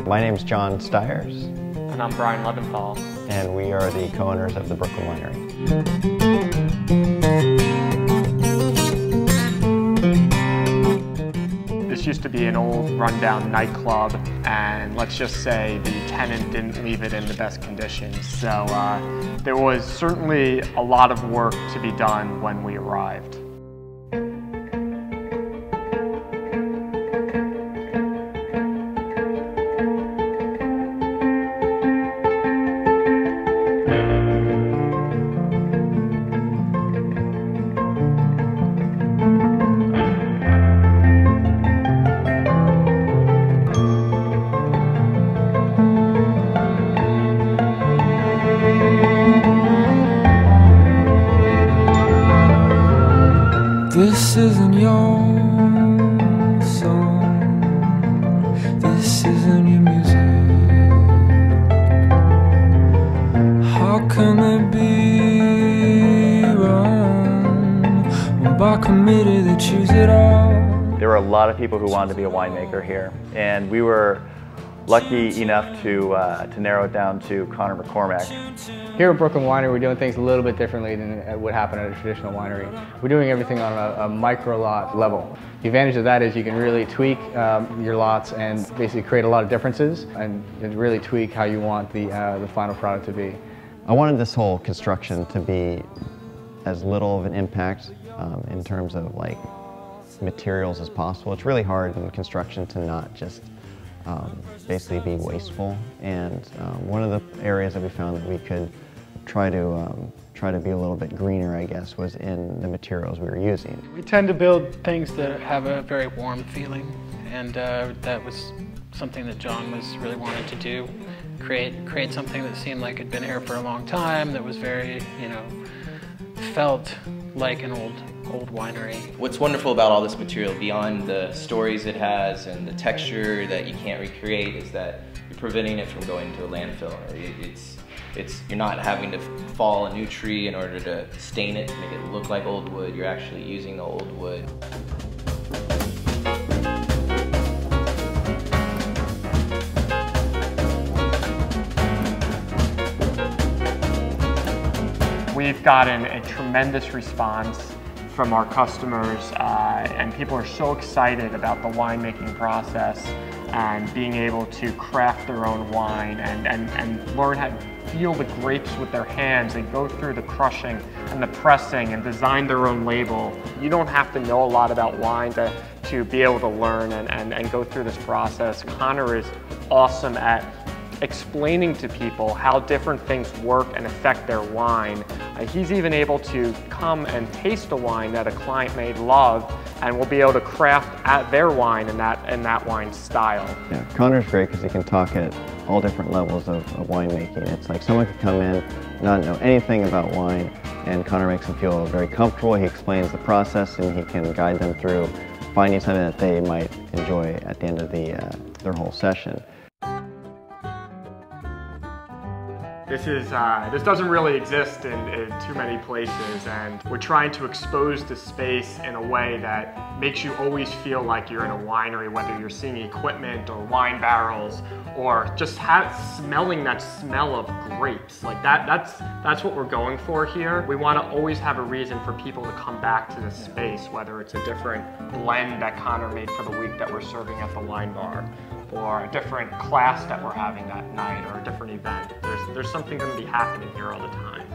My name's John Stiers. And I'm Brian Leventhal. And we are the co-owners of the Brooklyn Winery. This used to be an old rundown nightclub, and let's just say the tenant didn't leave it in the best conditions. So there was certainly a lot of work to be done when we arrived. This isn't your song, this isn't your music. How can it be wrong when by committee they choose it all? There were a lot of people who wanted to be a winemaker here, and we were lucky enough to narrow it down to Connor McCormack. Here at Brooklyn Winery, we're doing things a little bit differently than would happen at a traditional winery. We're doing everything on a micro lot level. The advantage of that is you can really tweak your lots and basically create a lot of differences and really tweak how you want the final product to be. I wanted this whole construction to be as little of an impact in terms of like materials as possible. It's really hard in construction to not just basically be wasteful, and one of the areas that we found that we could try to be a little bit greener, I guess, was in the materials we were using. We tend to build things that have a very warm feeling, and that was something that John was really wanting to do. Create something that seemed like it'd been here for a long time, that was very, felt like an old winery. What's wonderful about all this material, beyond the stories it has and the texture that you can't recreate, is that you're preventing it from going to a landfill. You're not having to fall a new tree in order to stain it to make it look like old wood. You're actually using the old wood. We've gotten a tremendous response from our customers, and people are so excited about the winemaking process and being able to craft their own wine and learn how to feel the grapes with their hands. They go through the crushing and the pressing and design their own label. You don't have to know a lot about wine to be able to learn and go through this process. Connor is awesome at explaining to people how different things work and affect their wine. He's even able to come and taste a wine that a client may love, and we'll be able to craft their wine in that wine style. Yeah, Connor's great because he can talk at all different levels of winemaking. It's like someone could come in, not know anything about wine, and Connor makes them feel very comfortable. He explains the process and he can guide them through finding something that they might enjoy at the end of their whole session. This doesn't really exist in too many places, and we're trying to expose the space in a way that makes you always feel like you're in a winery, whether you're seeing equipment or wine barrels or just smelling that smell of grapes. Like that's what we're going for here. We want to always have a reason for people to come back to the space, whether it's a different blend that Connor made for the week that we're serving at the wine bar, or a different class that we're having that night, or a different event. There's something going to be happening here all the time.